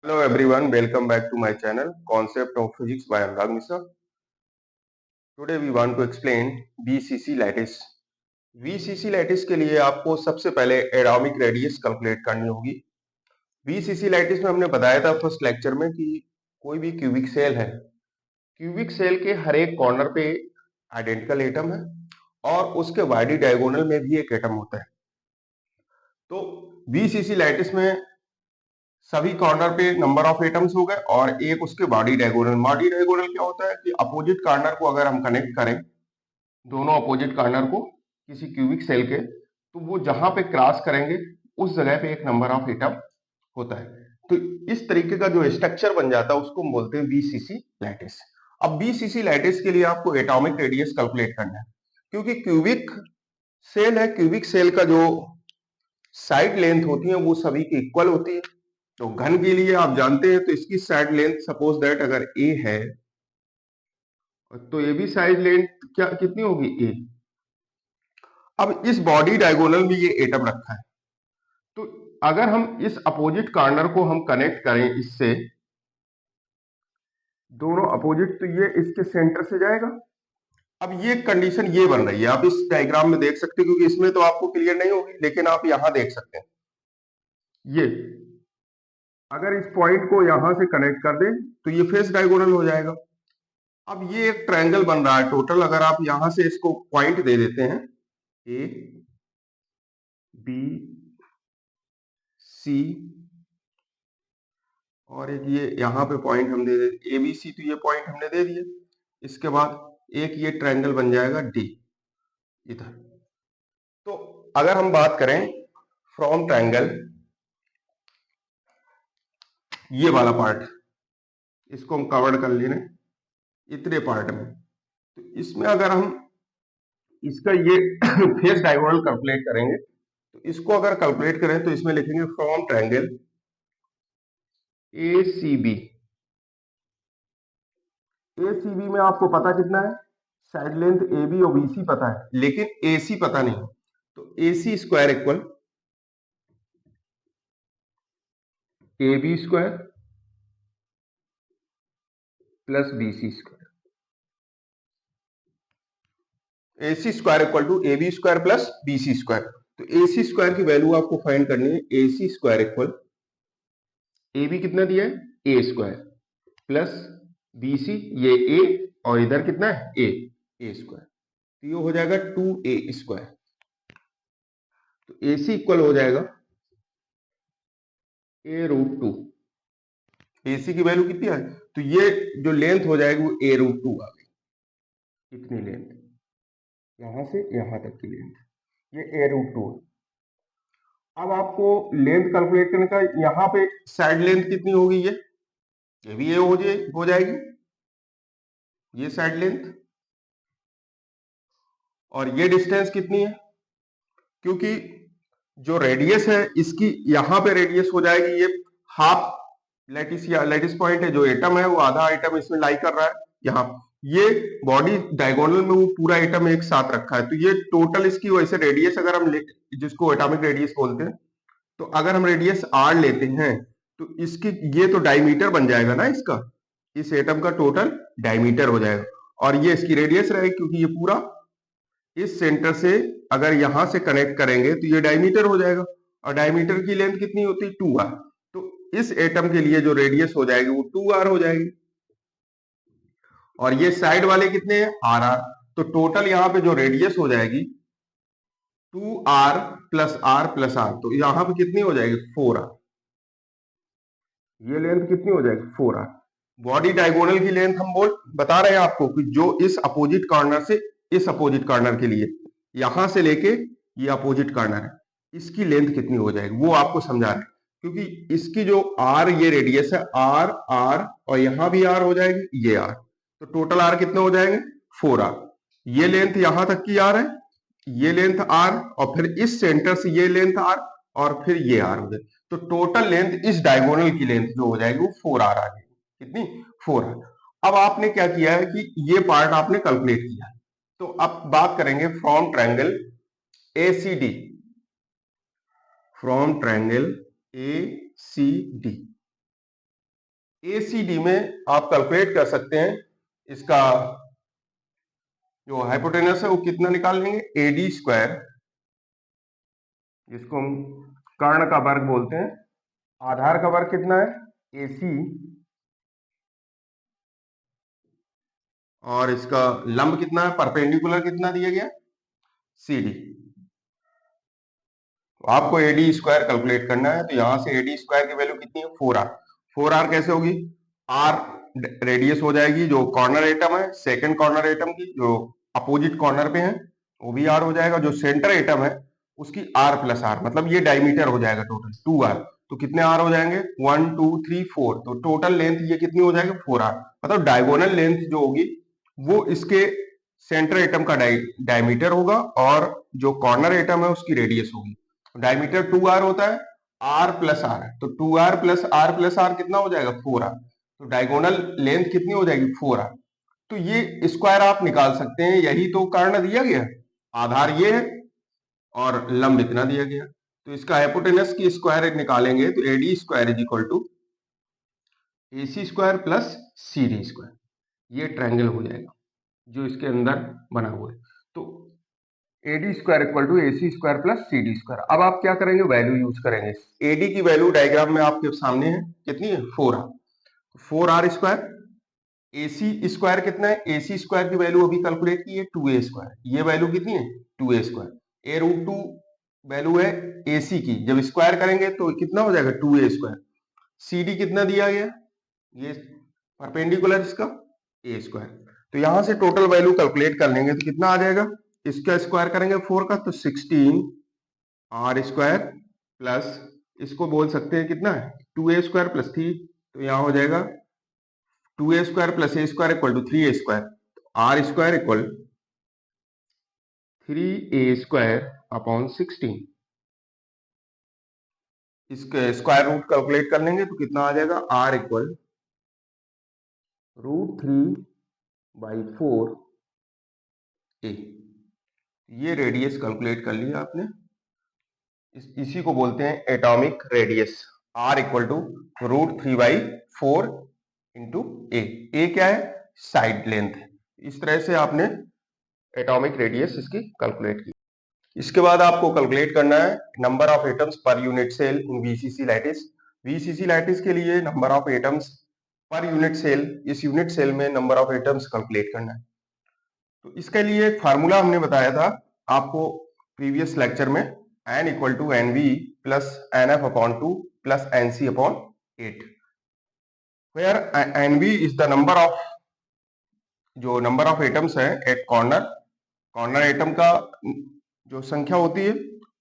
Hello everyone, welcome back to my channel Concept of Physics by Anurag Mishra. Today we want to explain VCC lattice. VCC lattice के लिए आपको सबसे पहले atomic radius calculate करनी होगी। VCC lattice में हमने बताया था फर्स्ट लेक्चर में कि कोई भी क्यूबिक सेल है, क्यूबिक सेल के हर एक कॉर्नर पे आइडेंटिकल एटम है और उसके वाइडी डायगोनल में भी एक एटम होता है। तो VCC lattice में सभी कॉर्नर पे नंबर ऑफ एटम्स हो गए और एक उसके बॉडी डायगोनल। बॉडी डायगोनल क्या होता है कि अपोजिट कॉर्नर को अगर हम कनेक्ट करें, दोनों अपोजिट कॉर्नर को किसी क्यूबिक सेल के, तो वो जहां पे क्रॉस करेंगे उस जगह पे एक नंबर ऑफ एटम होता है। तो इस तरीके का जो स्ट्रक्चर बन जाता है उसको हम बोलते हैं बीसीसी लैटिस। अब बीसीसी लैटिस के लिए आपको एटॉमिक रेडियस कैलकुलेट करना है, क्योंकि क्यूबिक सेल है, क्यूबिक सेल का जो साइड लेंथ होती है वो सभी की इक्वल होती है। तो घन के लिए आप जानते हैं, तो इसकी साइड लेंथ सपोज दैट अगर ए है तो ये भी साइड लेंथ क्या कितनी होगी, ए। अब इस बॉडी डायगोनल में ये एटम रखा है, तो अगर हम इस अपोजिट कॉर्नर को हम कनेक्ट करें इससे, दोनों अपोजिट, तो ये इसके सेंटर से जाएगा। अब ये कंडीशन ये बन रही है, आप इस डायग्राम में देख सकते हैं, क्योंकि इसमें तो आपको क्लियर नहीं होगी, लेकिन आप यहां देख सकते हैं। ये अगर इस पॉइंट को यहां से कनेक्ट कर दें तो ये फेस डायगोनल हो जाएगा। अब ये एक ट्रायंगल बन रहा है टोटल, अगर आप यहां से इसको पॉइंट दे देते हैं ए बी सी, और एक ये यहाँ पे पॉइंट हम दे देते ए बी सी, तो ये पॉइंट हमने दे दिए। इसके बाद एक ये ट्रायंगल बन जाएगा डी इधर। तो अगर हम बात करें फ्रॉम ट्रायंगल, ये वाला पार्ट इसको हम कवर कर लेने इतने पार्ट में, तो इसमें अगर हम इसका ये फेस डायगोनल कैलकुलेट करेंगे, तो इसको अगर कैलकुलेट करें तो इसमें लिखेंगे from triangle A C B. A C B में आपको पता कितना है, साइड लेंथ ए बी और बी सी पता है, लेकिन ए सी पता नहीं। तो A C square equal A B square plus B C square. A C square equal to A B square plus B C square. तो A C square की value आपको find करनी है। A C square equal A B कितना दिया है, ए square, plus B सी ये ए, और इधर कितना है ए स्क्वायर, तो ये हो जाएगा 2a स्क्वायर। तो ए सी इक्वल हो जाएगा a√2। ए सी की वैल्यू कितनी है, तो ये जो लेंथ हो जाएगी वो a√2 आ गई। इतनी लेंथ यहां से यहां तक की लेंथ, ये a√2 है। अब आपको लेंथ कैलकुलेट करने का, यहाँ पे साइड लेंथ कितनी होगी, ये भी ये हो जाएगी, ये साइड लेंथ, और ये डिस्टेंस कितनी है, क्योंकि जो रेडियस है इसकी यहां पे रेडियस हो जाएगी ये हाफ लैटिस, या लैटिस पॉइंट है जो एटम है वो आधा एटम इसमें लाई कर रहा है यहाँ। ये बॉडी डायगोनल में वो पूरा एटम एक साथ रखा है, तो ये टोटल इसकी वैसे रेडियस अगर हम जिसको एटॉमिक रेडियस बोलते हैं, तो अगर हम रेडियस आर लेते हैं तो इसकी ये तो डायमीटर बन जाएगा ना, इसका इस एटम का टोटल डायमीटर हो जाएगा, और ये इसकी रेडियस रहेगी, क्योंकि ये पूरा इस सेंटर से अगर यहां से कनेक्ट करेंगे तो ये डायमीटर हो जाएगा, और डायमीटर की लेंथ कितनी होती है, 2r। तो इस एटम के लिए जो रेडियस हो जाएगी वो 2r हो जाएगी, और ये साइड वाले कितने हैं, rr। तो टोटल यहां पे जो रेडियस हो जाएगी 2r plus r plus r, तो यहां पे कितनी हो जाएगी, 4r। ये लेंथ कितनी हो जाएगी, 4r। बॉडी डायगोनल की लेंथ हम बता रहे हैं आपको कि जो इस अपोजिट कॉर्नर से इस अपोजिट कॉर्नर के लिए, यहां से लेके ये अपोजिट कॉर्नर है, इसकी लेंथ कितनी हो जाएगी वो आपको समझा रहे हैं, क्योंकि इसकी जो आर ये रेडियस है, आर आर और यहां भी आर हो जाएगी, ये आर, तो टोटल आर कितने हो जाएंगे, 4r। ये लेंथ यहां तक की आर है, ये लेंथ आर, और फिर इस सेंटर से ये लेंथ आर, और फिर ये आर हो जाए, तो टोटल लेंथ इस डायगोनल की लेंथ जो हो जाएगी वो 4r आ जाएगी। कितनी, 4r। अब आपने क्या किया है कि ये पार्ट आपने कैलकुलेट किया है, तो अब बात करेंगे from triangle ACD, from triangle ACD। ACD में आप कैलकुलेट कर सकते हैं इसका जो हाइपोटेनस है वो कितना निकाल लेंगे, AD स्क्वायर, जिसको हम कर्ण का वर्ग बोलते हैं। आधार का वर्ग कितना है, AC, और इसका लंब कितना है, परपेंडिकुलर कितना दिया गया, CD। तो आपको AD स्क्वायर कैलकुलेट करना है, तो यहां से AD स्क्वायर की वैल्यू कितनी है, 4R। 4R कैसे होगी, R रेडियस हो जाएगी जो कॉर्नर एटम है, सेकंड कॉर्नर एटम की जो अपोजिट कॉर्नर पे है वो भी R हो जाएगा, जो सेंटर एटम है उसकी R प्लस R, मतलब ये डायमीटर हो जाएगा टोटल 2R। तो कितने R हो जाएंगे, 1 2 3 4, तो टोटल लेंथ ये कितनी हो जाएगी, 4R। मतलब डायगोनल लेंथ जो होगी वो इसके सेंटर एटम का डायमीटर होगा और जो कॉर्नर एटम है उसकी रेडियस होगी। डायमीटर 2R होता है, R प्लस R, तो 2R प्लस R कितना हो जाएगा, 4R। तो डायगोनल लेंथ कितनी हो जाएगी, 4R। तो ये स्क्वायर आप निकाल सकते हैं, यही तो कारण दिया गया, आधार ये है और लंब इतना दिया गया। तो इसका हाइपोटेनस की स्क्वायर निकालेंगे तो AD square is equal to AC square plus CD square, ये ट्रायंगल हो जाएगा जो इसके अंदर बना हुआ है। तो AD square equal to AC square plus CD square. अब आप क्या करेंगे, वैल्यू यूज करेंगे। AD की वैल्यू डायग्राम में आपके सामने है, कितनी है, 4R। 4R square, AC square कितना है, AC स्क्वायर की वैल्यू अभी कैलकुलेट की है 2A स्क्वायर, ये वैल्यू कितनी है, 2A स्क्वायर। A√2 वैल्यू है AC की, जब स्क्वायर करेंगे तो कितना हो जाएगा, 2A स्क्वायर। CD कितना दिया गया, ये परपेंडिकुलर इसका A स्क्वायर। तो यहां से टोटल वैल्यू कैलकुलेट कर लेंगे तो कितना आ जाएगा, इसका स्क्वायर करेंगे 4 का तो 16R स्क्वायर प्लस, इसको बोल सकते हैं कितना है, 2A स्क्वायर प्लस 3, तो यहाँ हो जाएगा 2A square plus A square equal to 3A square. R square equal 3A square upon 16, इसके स्क्वायर रूट कैलकुलेट कर लेंगे तो कितना आ जाएगा, R इक्वल √3/4A। ये रेडियस कैलकुलेट कर लिया आपने, इसी को बोलते हैं atomic radius. R equal to √3/4 into A क्या है, साइड लेंथ। इस तरह से आपने एटॉमिक रेडियस इसकी कैलकुलेट की। इसके बाद आपको कैलकुलेट करना है number of atoms per unit cell in VCC lattice. VCC lattice के लिए number of atoms per unit cell, इस यूनिट सेल में नंबर ऑफ एटम्स कैलकुलेट करना है। तो इसके लिए एक फार्मूला हमने बताया था आपको प्रीवियस लेक्चर में, n equal to NV plus NF upon 2 plus NC upon 8, where NV is the number of, जो नंबर ऑफ एटम्स है एट कॉर्नर, कॉर्नर एटम का जो संख्या होती है,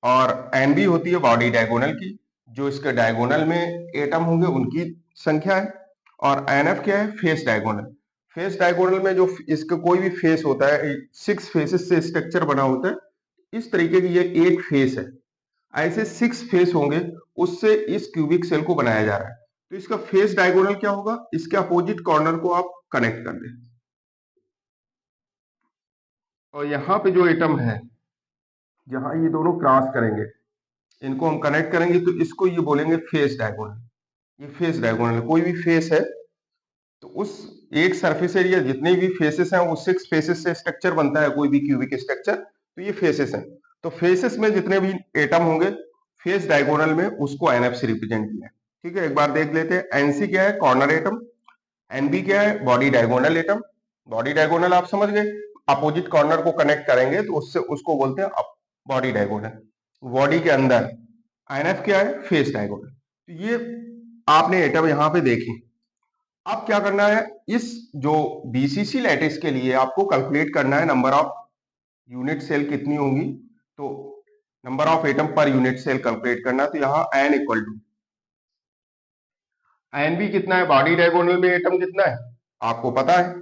और NB होती है बॉडी डायगोनल की, जो इसके डायगोनल में एटम होंगे उनकी संख्या है, और NF क्या है, फेस डायगोनल। फेस डायगोनल में जो इसका कोई भी फेस होता है, 6 फेसेस से स्ट्रक्चर बना होता है, इस तरीके की ये एक फेस है, ऐसे 6 फेस होंगे, उससे इस क्यूबिक सेल को बनाया जा रहा है। तो इसका फेस डायगोनल क्या होगा, इसके अपोजिट कॉर्नर को आप कनेक्ट कर दें, और यहाँ पे जो एटम है जहां ये दोनों क्रॉस करेंगे, इनको हम कनेक्ट करेंगे, तो इसको ये बोलेंगे फेस डायगोनल। ये फेस डायगोनल है, कोई भी फेस है तो उस एक सरफेस एरिया जितने भी फेसेस हैं वो 6 फेसेस से स्ट्रक्चर बनता है, कोई भी क्यूबिक स्ट्रक्चर, तो ये फेसेस हैं। तो फेसेस में जितने भी एटम होंगे फेस डायगोनल में, उसको NF से रिप्रेजेंट किया है। ठीक है, एक बार देख लेते हैं। NC क्या है, कॉर्नर एटम। NB क्या है, body diagonal atom. Body diagonal आप समझ गए, अपोजिट कॉर्नर को कनेक्ट करेंगे तो उससे उसको बोलते हैं बॉडी डायगोनल, बॉडी के अंदर। NF क्या है, फेस डायगोनल। तो ये आपने एटम यहाँ पे देखे। अब क्या करना है, इस जो BCC लैटिस के लिए आपको कैलकुलेट करना है नंबर ऑफ यूनिट सेल कितनी होंगी, तो number of atom per unit cell calculate करना है। तो यहाँ n इक्वल टू NB कितना है, बॉडी डायगोनल में एटम कितना है आपको पता है,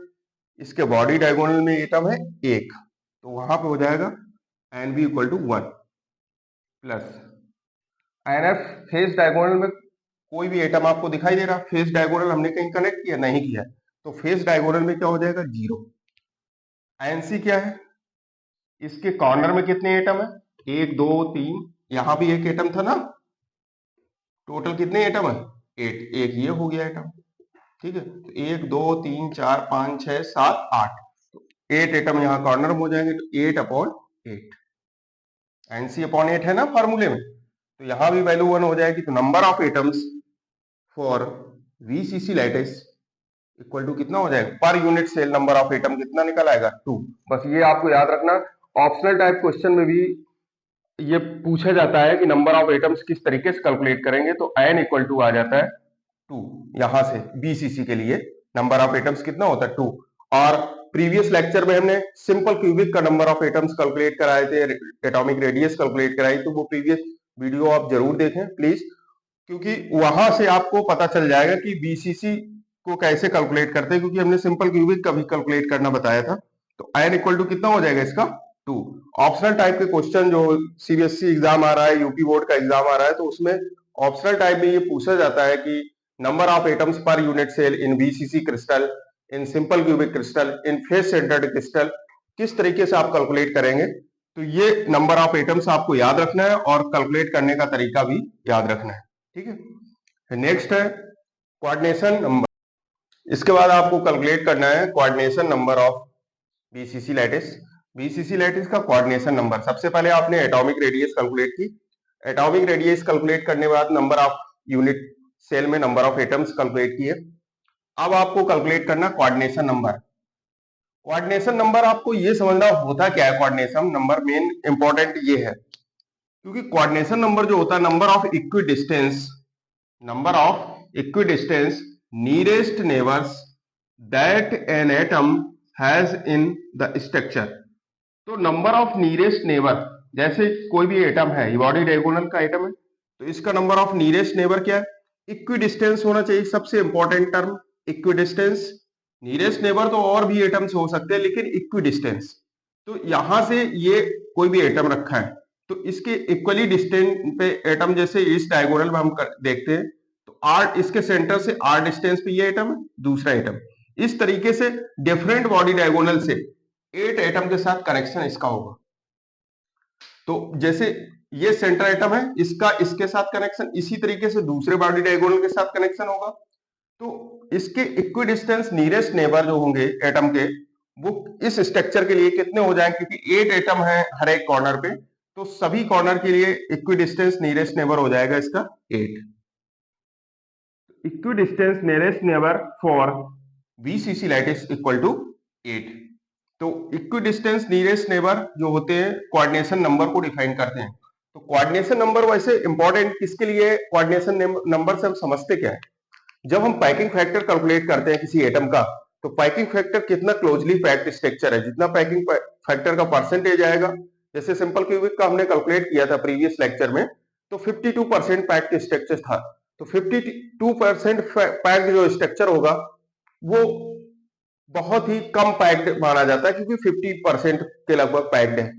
इसके बॉडी डायगोनल में एटम है 1, तो वहां पे हो जाएगा NB equal to 1 plus NF। Face diagonal में कोई भी एटम आपको दिखाई दे रहा, फेस डायगोनल हमने कहीं कनेक्ट किया नहीं किया, तो फेस डायगोनल में क्या हो जाएगा, 0। NC क्या है, इसके कॉर्नर में कितने एटम है, 1 2 3, यहां भी एक एटम था ना, टोटल कितने एटम है, 8, एक ये हो गया एटम। ठीक है, तो 1 2 3 4 5 6 7 8, तो 8 एटम यहाँ कॉर्नर में हो जाएंगे, तो 8/8 एनसी अपॉन 8 है ना फॉर्मूले में, तो यहाँ भी वैल्यू 1 हो जाएगी। तो number of atoms for BCC lattice equal to कितना हो जाएगा, per unit cell number of atom कितना निकल आएगा, 2। बस ये आपको याद रखना, ऑप्शनल टाइप क्वेश्चन में भी ये पूछा जाता है कि नंबर ऑफ एटम्स किस तरीके से कैलकुलेट करेंगे, तो n इक्वल टू आ जाता है 2। यहां से बीसीसी के लिए नंबर ऑफ एटम्स कितना होता है, 2। और प्रीवियस लेक्चर में हमने सिंपल क्यूबिक का नंबर ऑफ एटम्स कैलकुलेट कराए थे, एटॉमिक रेडियस कैलकुलेट कराई, तो वो प्रीवियस वीडियो आप जरूर देखें प्लीज, क्योंकि वहां से आपको पता चल जाएगा कि बीसीसी को कैसे कैलकुलेट करते हैं, क्योंकि हमने सिंपल क्यूबिक का भी कैलकुलेट करना बताया था। तो n इक्वल टू कितना हो जाएगा इसका, 2। ऑप्शनल टाइप के क्वेश्चन जो सीबीएसई एग्जाम आ रहा है, यूपी बोर्ड का एग्जाम आ रहा है, तो उसमें ऑप्शनल टाइप में ये पूछा जाता है कि number of atoms per unit cell in BCC crystal, in simple cubic crystal, in face centred crystal, किस तरीके से आप कैलकुलेट करेंगे। तो ये नंबर ऑफ एटम्स आपको याद रखना है और कैलकुलेट करने का तरीका भी याद रखना है, ठीक है। नेक्स्ट है कोऑर्डिनेशन नंबर। इसके बाद आपको कैलकुलेट करना है coordination number of BCC lattice. BCC lattice का कोऑर्डिनेशन नंबर, सबसे पहले आपने एटॉमिक रेडियस कैलकुलेट की, एटॉमिक रेडियस कैलकुलेट करने के बाद नंबर ऑफ यूनिट सेल में नंबर ऑफ एटम्स कैलकुलेट किए। अब आपको कैलकुलेट करना कोऑर्डिनेशन नंबर। कोऑर्डिनेशन नंबर आपको ये समझना होता क्या है, कोऑर्डिनेशन नंबर मेन इंपॉर्टेंट ये है, क्योंकि कोऑर्डिनेशन नंबर जो होता है number of equidistance, number of equidistance nearest neighbours that an atom has in the structure. तो नंबर ऑफ नियरेस्ट नेबर, जैसे कोई भी एटम है, बॉडी डायगोनल का एटम है, तो इसका नंबर ऑफ नियरेस्ट नेबर क्या है, इक्विडिस्टेंस होना चाहिए, सबसे important term equidistance. Nearest neighbour तो और भी एटम्स हो सकते हैं, लेकिन इक्विडिस्टेंस, तो यहां से ये कोई भी एटम रखा है, तो इसके इक्वली डिस्टेंस पे एटम, जैसे इस डायगोनल में हम देखते हैं, तो आर, इसके सेंटर से आर डिस्टेंस पे ये एटम है, दूसरा एटम, इस तरीके से डिफरेंट बॉडी डायगोनल से 8 एटम के साथ कनेक्शन इसका होगा। तो जैसे ये सेंटर एटम है, इसका इसके साथ कनेक्शन, इसी तरीके से दूसरे बॉडी डायगोनल के साथ कनेक्शन होगा। तो इसके इक्विडिस्टेंस नियरेस्ट नेबर जो होंगे एटम के, वो इस स्ट्रक्चर के लिए कितने हो जाएंगे, क्योंकि 8 एटम है हर एक कॉर्नर पे, तो सभी कॉर्नर के लिए इक्विडिस्टेंस नियरेस्ट नेबर हो जाएगा इसका 8। Equidistance nearest neighbour for BCC lattice equal to 8। तो इक्विडिस्टेंस नियरेस्ट नेबर जो होते हैं कोऑर्डिनेशन नंबर को डिफाइन करते हैं। तो कोऑर्डिनेशन नंबर वैसे इंपॉर्टेंट किसके लिए, कोऑर्डिनेशन नंबर से हम समझते क्या है, जब हम पैकिंग फैक्टर कैलकुलेट करते हैं किसी एटम का, तो पैकिंग फैक्टर कितना क्लोजली पैक्ड स्ट्रक्चर है, जितना पैकिंग फैक्टर का परसेंटेज आएगा, जैसे सिंपल क्यूबिक का हमने कैलकुलेट किया था प्रीवियस लेक्चर में, तो 52% पैक्ड स्ट्रक्चर था, तो 52% पैक्ड जो स्ट्रक्चर होगा वो बहुत ही कम पैक्ड माना जाता है, क्योंकि 50% के लगभग पैक्ड है।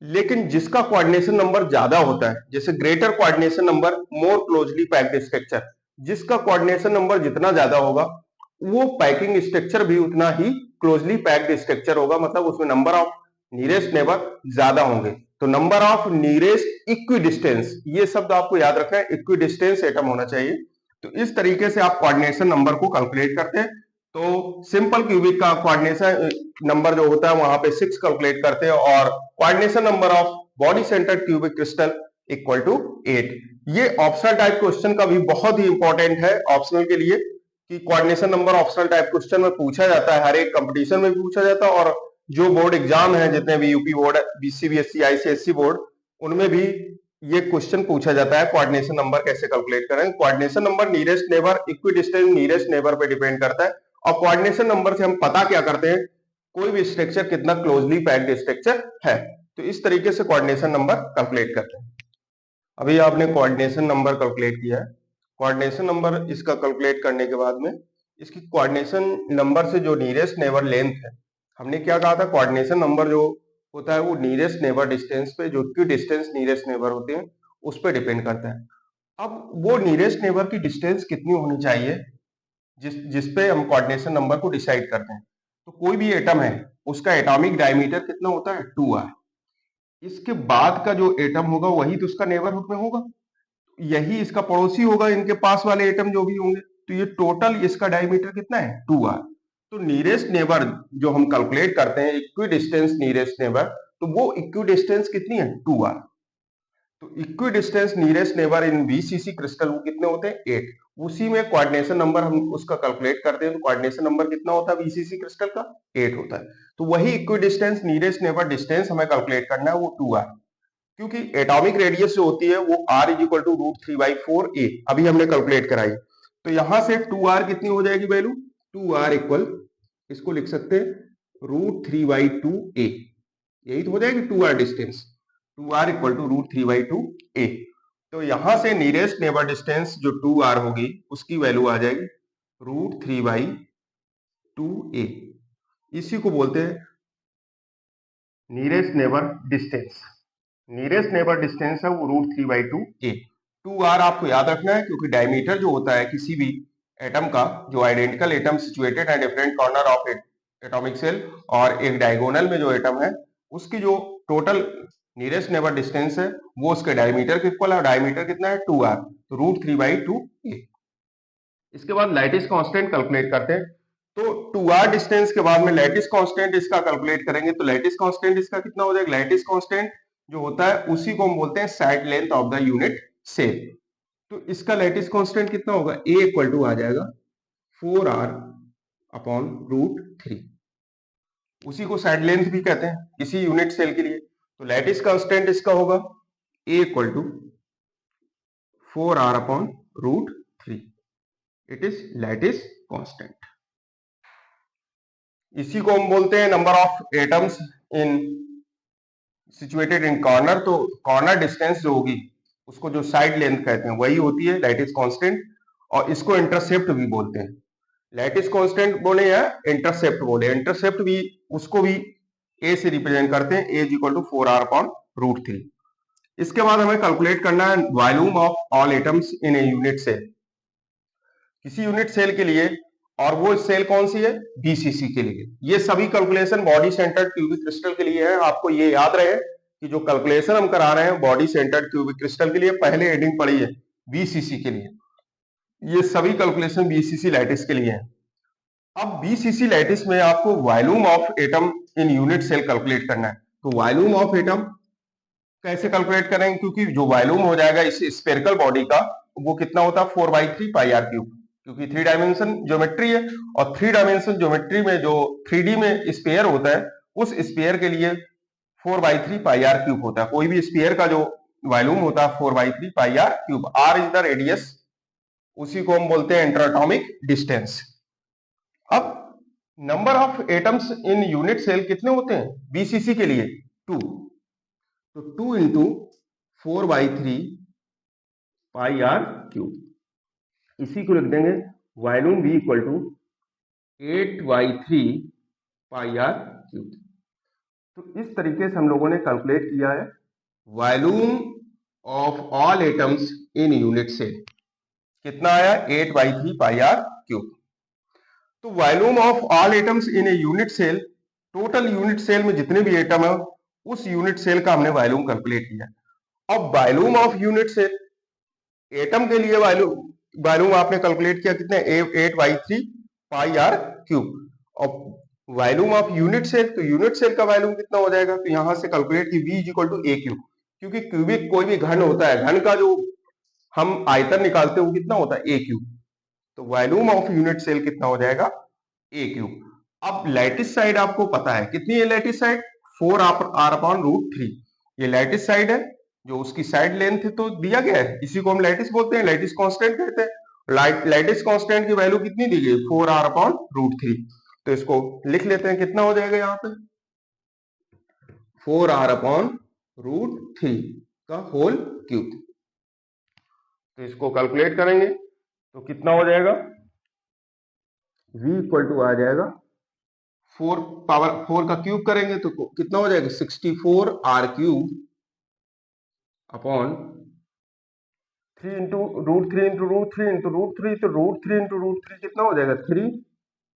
लेकिन जिसका कोऑर्डिनेशन नंबर ज्यादा होता है, जैसे greater coordination number more closely packed structure, जिसका कोऑर्डिनेशन नंबर जितना ज्यादा होगा वो पैकिंग स्ट्रक्चर भी उतना ही क्लोजली पैक्ड स्ट्रक्चर होगा, मतलब उसमें नंबर ऑफ नियरेस्ट नेबर ज्यादा होंगे। तो नंबर ऑफ नियरेस्ट इक्विडिस्टेंस, ये शब्द आपको याद रखना है, इक्विडिस्टेंस एटम होना चाहिए। तो इस तरीके से आप कोऑर्डिनेशन नंबर को कैलकुलेट करते हैं। तो सिंपल क्यूबिक का कोऑर्डिनेशन नंबर जो होता है वहां पे 6 कैलकुलेट करते हैं, और coordination number of body centred cubic crystal equal to 8। ये ऑप्शनल टाइप क्वेश्चन का भी बहुत ही इंपॉर्टेंट है ऑप्शनल के लिए, कि coordination number optional type question में पूछा जाता है, हर एक कंपटीशन में भी पूछा जाता है, और जो बोर्ड एग्जाम है जितने भी UP board, CBSE, ICSE board, उनमें भी ये क्वेश्चन पूछा जाता है कोऑर्डिनेशन नंबर कैसे कैलकुलेट करें। Coordination number nearest neighbour equidistance nearest neighbour पे डिपेंड करता है, और कोऑर्डिनेशन नंबर से हम पता क्या करते हैं, कोई भी स्ट्रक्चर कितना क्लोजली पैक्ड स्ट्रक्चर है। तो इस तरीके से कोऑर्डिनेशन नंबर कैलकुलेट करते हैं। अभी आपने कोऑर्डिनेशन नंबर कैलकुलेट किया है, कोऑर्डिनेशन नंबर इसका कैलकुलेट करने के बाद में इसकी कोऑर्डिनेशन नंबर से जो नियरेस्ट नेबर लेंथ है, हमने क्या कहा था, कोऑर्डिनेशन नंबर जो होता है वो नियरेस्ट नेबर डिस्टेंस पे, जो इक्वी डिस्टेंस नियरेस्ट नेबर होते हैं उस पर डिपेंड करता है। अब वो नियरेस्ट नेबर की डिस्टेंस कितनी होनी चाहिए, जिसपे हम कोऑर्डिनेशन नंबर को डिसाइड करते हैं। तो कोई भी एटम है उसका एटॉमिक डायमीटर कितना होता है, 2r। इसके बाद का जो एटम होगा वही तो उसका नेबरहुड में होगा, यही इसका पड़ोसी होगा, इनके पास वाले एटम जो भी होंगे। तो ये टोटल इसका डायमीटर कितना है 2r। तो नियरेस्ट नेबर जो हम कैलकुलेट करते हैं इक्वी डिस्टेंस नियरेस्ट नेबर, तो वो इक्वी डिस्टेंस कितनी है 2r। तो equi distance nearest neighbour in VCC crystal वो कितने होते हैं 8। उसी में कोऑर्डिनेशन नंबर हम उसका कैलकुलेट करते हैं, तो कोऑर्डिनेशन नंबर कितना होता है वीसीसी क्रिस्टल का 8 होता है। तो वही equi distance nearest neighbour distance हमें कैलकुलेट करना है वो 2r, क्योंकि एटॉमिक रेडियस जो होती है वो r is equal to root 3/4a अभी हमने कैलकुलेट कराई। तो यहां से 2r कितनी हो जाएगी वैल्यू 2r इक्वल, इसको लिख सकते हैं रूट 3/2a, यही तो हो जाएगी 2r distance, 2r equal to root 3/2a। तो यहां से नियरेस्ट नेबर डिस्टेंस जो 2r होगी उसकी वैल्यू आ जाएगी रूट 3/2a। इसी को बोलते हैं nearest neighbour distance. Nearest neighbour distance है वो रूट 3/2a। 2r आपको याद रखना है क्योंकि डायमीटर जो होता है किसी भी एटम का, जो आइडेंटिकल एटम सिचुएटेड है different corner of atomic cell और एक डायगोनल में जो एटम है उसकी जो टोटल नियरेस्ट नेबर डिस्टेंस है वो उसके डायमीटर के इक्वल है, और डायमीटर कितना है 2r, तो रूट 3/2a। इसके बाद लैटिस कांस्टेंट कैलकुलेट करते हैं। तो 2r डिस्टेंस के बाद में लैटिस कांस्टेंट इसका कैलकुलेट करेंगे, तो लैटिस कांस्टेंट इसका कितना हो जाएगा, लैटिस कांस्टेंट जो होता है उसी को हम बोलते हैं side length of the unit cell. तो इसका लैटिस कांस्टेंट कितना होगा a इक्वल टू आ जाएगा 4r अपॉन रूट 3। उसी को साइड लेंथ भी कहते हैं किसी यूनिट सेल के लिए। तो लैटिस कांस्टेंट इसका होगा a equal to 4r upon root 3, it is lattice constant. इसी को हम बोलते हैं number of atoms in situated in corner. तो कॉर्नर डिस्टेंस जो होगी उसको जो साइड लेंथ कहते हैं वही होती है लैटिस कांस्टेंट, और इसको इंटरसेप्ट भी बोलते हैं। लैटिस कांस्टेंट बोले या इंटरसेप्ट बोले, इंटरसेप्ट भी उसको भी a से रिप्रेजेंट करते हैं, a is equal to 4r upon root 3। इसके बाद हमें कैलकुलेट करना है volume of all atoms in a unit cell, किसी यूनिट सेल के लिए, और वो सेल कौन सी है बीसीसी के लिए। ये सभी calculation body centred cubic crystal के लिए है। आपको ये याद रहे कि जो कैलकुलेशन हम करा रहे हैं बॉडी सेंटर्ड क्यूबिक क्रिस्टल के लिए, पहले हेडिंग पड़ी है बीसीसी के लिए, ये सभी कैलकुलेशन बीसीसी लैटिस के लिए है। अब बीसीसी लैटिस में आपको volume of atom in unit cell calculate करना है। तो वॉल्यूम ऑफ एटम कैसे कैलकुलेट करेंगे, क्योंकि जो वॉल्यूम हो जाएगा इस स्फेरिकल बॉडी का वो कितना होता है 4/3 पाई आर क्यूब, क्योंकि 3 डायमेंशन ज्योमेट्री है, और 3 डायमेंशन ज्योमेट्री में जो 3D में स्फीयर होता है उस स्फीयर के लिए 4/3 पाई आर क्यूब होता है। कोई भी स्फीयर का जो वॉल्यूम होता है 4/3 pi are cube, R is the radius, उसी को हम बोलते हैं इंटरएटॉमिक डिस्टेंस। अब number of atoms in unit cell कितने होते हैं बीसीसी के लिए 2, तो 2 इंटू 4/3 पाई आर क्यूब, इसी को लिख देंगे volume v equal to 8/3 pi are cube. तो इस तरीके से हम लोगों ने कैलकुलेट किया है volume of all atoms in unit cell, कितना आया 8/3 पाई आर क्यूब। तो volume of all atoms in a unit cell, total unit cell में जितने भी एटम है उस यूनिट सेल का हमने वॉल्यूम कैलकुलेट किया। अब volume of unit cell, atom के लिए वॉल्यूम आपने कैलकुलेट किया कितने 8/3 पाई आर क्यूब, और वॉल्यूम ऑफ यूनिट सेल, तो यूनिट सेल का वॉल्यूम कितना हो जाएगा, तो यहां से कैलकुलेट की v is equal to a cube, क्योंकि क्यूबिक कोई भी घन होता है, घन का जो हम आयतन निकालते हैं वो कितना होता है a क्यूब, तो वॉल्यूम ऑफ यूनिट सेल कितना हो जाएगा a क्यूब। अब लैटिस साइड आपको पता है कितनी है lattice side 4r upon root 3, ये लैटिस साइड है, जो उसकी साइड लेंथ तो दिया गया है, इसी को हम लैटिस बोलते हैं, लैटिस कांस्टेंट कहते हैं। लैटिस कांस्टेंट की वैल्यू कितनी दी गई 4r अपॉन रूट 3, तो इसको लिख लेते हैं, कितना हो जाएगा यहाँ पे 4r अपॉन रूट 3 का होल क्यूब। तो इसको कैलकुलेट करेंगे तो कितना हो जाएगा v इक्वल टू आ जाएगा 4 पावर 4 का क्यूब करेंगे तो कितना हो जाएगा 64r cube upon 3 into root 3 into root 3 into root 3, तो रूट 3 इंटू रूट 3 कितना हो जाएगा 3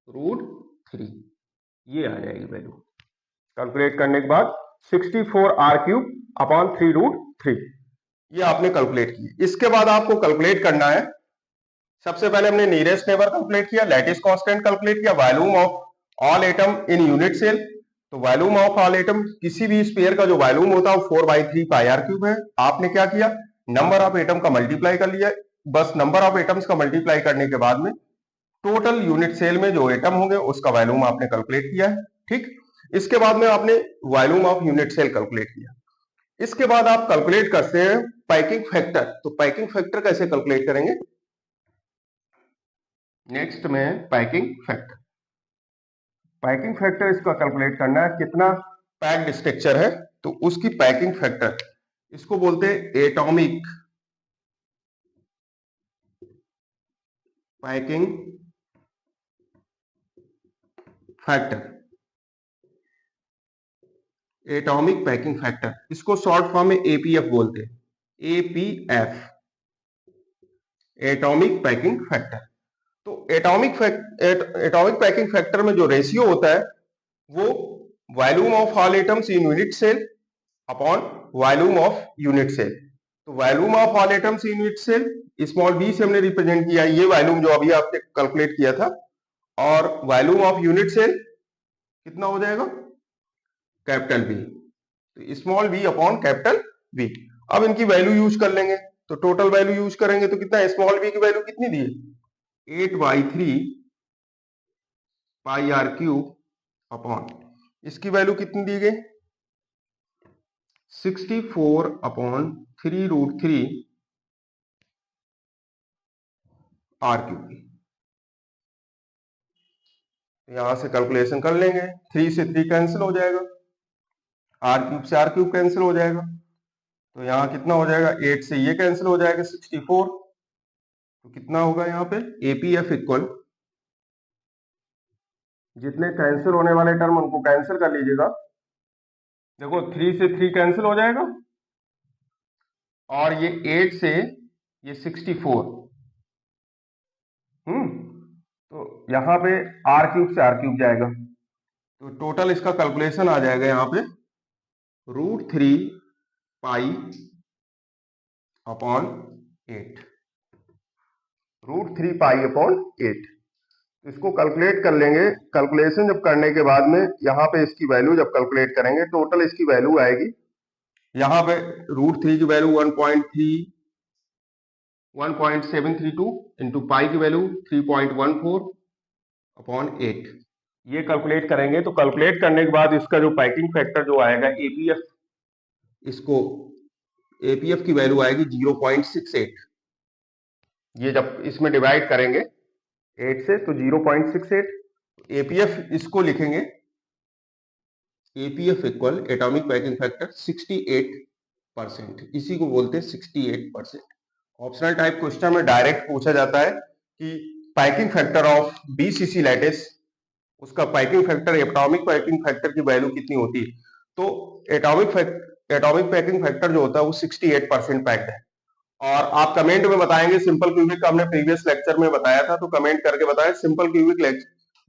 रूट 3, ये आ जाएगी वैल्यू कैलकुलेट करने के बाद 64r क्यूब अपॉन 3 रूट 3, ये आपने कैलकुलेट की। इसके बाद आपको कैलकुलेट करना है सबसे पहले हमने नियरेस्ट नेबर कैलकुलेट किया, लैटिस कांस्टेंट कैलकुलेट किया, volume of all atom in unit cell. तो वॉल्यूम ऑफ ऑल एटम, किसी भी स्फीयर का जो वॉल्यूम होता है वो 4/3 पाई आर क्यूब है। आपने क्या किया, नंबर ऑफ एटम का मल्टीप्लाई कर लिया। बस नंबर ऑफ एटम्स का मल्टीप्लाई करने के बाद में टोटल यूनिट सेल में जो एटम होंगे उसका वॉल्यूम आपने कैलकुलेट किया है। ठीक, इसके बाद में आपने volume of unit cell calculate किया। इसके बाद आप कैलकुलेट करते हैं पैकिंग फैक्टर। तो पैकिंग फैक्टर कैसे कैलकुलेट करेंगे, नेक्स्ट में पैकिंग फैक्टर। पैकिंग फैक्टर इसका कैलकुलेट करना है, कितना पैक्ड स्ट्रक्चर है तो उसकी पैकिंग फैक्टर, इसको बोलते हैं atomic packing factor. Atomic packing factor, इसको शॉर्ट फॉर्म में एपीएफ बोलते हैं, एपीएफ, एटॉमिक पैकिंग फैक्टर। तो एटॉमिक पैकिंग फैक्टर में जो रेशियो होता है वो volume of all atoms in unit cell upon volume of unit cell. तो volume of all atoms in unit cell small B से हमने रिप्रेजेंट किया, ये वॉल्यूम जो अभी आपने कैलकुलेट किया था, और वॉल्यूम ऑफ यूनिट सेल कितना हो जाएगा, कैपिटल बी, तो small B upon capital B. अब इनकी वैल्यू यूज कर लेंगे, तो टोटल वैल्यू यूज करेंगे तो कितना है, स्मॉल बी की वैल्यू कितनी दी है, 8/3 पाई आर क्यूब अपॉन, इसकी वैल्यू कितनी दी गई, 64/3√3 आर क्यूब की। यहां से कैलकुलेशन कर लेंगे, 3 से 3 कैंसिल हो जाएगा, आर क्यूब से आर क्यूब कैंसिल हो जाएगा, तो यहाँ कितना हो जाएगा, 8 से ये कैंसिल हो जाएगा, 64। तो कितना होगा यहाँ पे, एपीएफ इक्वल, जितने कैंसिल होने वाले टर्म उनको कैंसिल कर लीजिएगा। देखो 3 से 3 कैंसिल हो जाएगा, और ये 8 से ये 64, तो यहाँ पे आर क्यूब से आर क्यूब जाएगा, तो टोटल इसका कैलकुलेशन आ जाएगा यहाँ पे √3 पाई अपॉन 8, √3 पाई अपॉन 8। इसको कैलकुलेट कर लेंगे। कैलकुलेशन जब करने के बाद में यहाँ पे इसकी वैल्यू जब कैलकुलेट करेंगे, टोटल इसकी वैल्यू आएगी यहाँ पे √3 की वैल्यू 1.732 इंटू पाई की वैल्यू 3.14 अपॉन 8। ये कैलकुलेट करेंगे, तो कैलकुलेट करने के बाद इसका जो पैकिंग फैक्टर जो आएगा एपीएफ, इसको एपीएफ की वैल्यू आएगी 0.68। ये जब इसमें डिवाइड करेंगे 8 से तो 0.68, एपीएफ इसको लिखेंगे, APF equal atomic packing factor 68%, इसी को बोलते हैं 68%। ऑप्शनल टाइप क्वेश्चन में डायरेक्ट पूछा जाता है कि packing factor of BCC lattice, उसका packing factor, atomic packing factor की वैल्यू कितनी होती है। तो एटॉमिक पैकिंग फैक्टर जो होता है वो 68% पैक्ड है। और आप कमेंट में बताएंगे, सिंपल क्यूबिक का हमने प्रीवियस लेक्चर में बताया था, तो कमेंट करके बताएं सिंपल क्यूबिक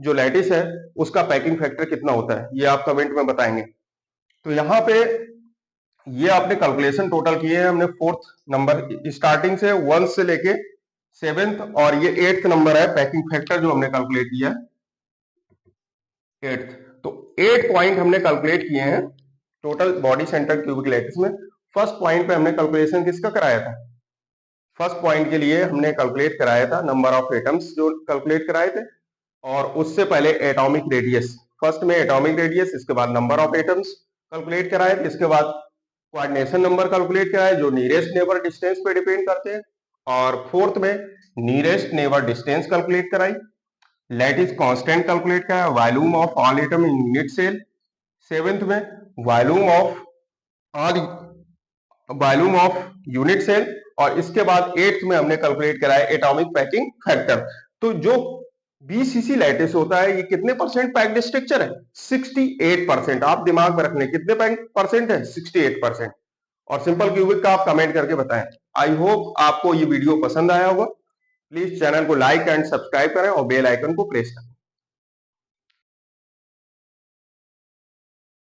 जो लैटिस है उसका पैकिंग फैक्टर कितना होता है, ये आप कमेंट में बताएंगे। तो यहाँ पे ये आपने कैलकुलेशन टोटल किए हैं हमने, 4th नंबर स्टार्टिंग से 1 से लेके 7th, और ये 8th नंबर है पैकिंग फैक्टर जो हमने कैलकुलेट किया है 8th। तो 8 पॉइंट हमने कैलकुलेट किए हैं total body centre cubic lattice में। फर्स्ट पॉइंट पे हमने कैलकुलेशन किसका कराया था, फर्स्ट पॉइंट के लिए हमने कैलकुलेट कराया था नंबर ऑफ एटम्स जो कैलकुलेट कराए थे, और उससे पहले एटॉमिक रेडियस, फर्स्ट में एटॉमिक रेडियस, इसके बाद नंबर ऑफ एटम्स कैलकुलेट कराए थे, इसके बाद कोऑर्डिनेशन नंबर कैलकुलेट कराए जो नियरेस्ट नेबर डिस्टेंस पे डिपेंड करते हैं, और 4th में नियरेस्ट नेबर डिस्टेंस कैलकुलेट कराई, लैटिस कांस्टेंट कैलकुलेट कराया, volume of all atom in unit cell, 7th में volume of all volume of unit cell, और इसके बाद 8th में हमने कैलकुलेट कराया एटॉमिक पैकिंग फैक्टर। तो जो बीसीसी लैटिस होता है ये कितने परसेंट पैक्ड स्ट्रक्चर है, 68%। आप दिमाग में रखने कितने परसेंट है, 68%। और सिंपल क्यूबिक का आप कमेंट करके बताएं। आई होप आपको ये वीडियो पसंद आया होगा। प्लीज चैनल को लाइक एंड सब्सक्राइब करें और बेल आइकन को प्रेस करें।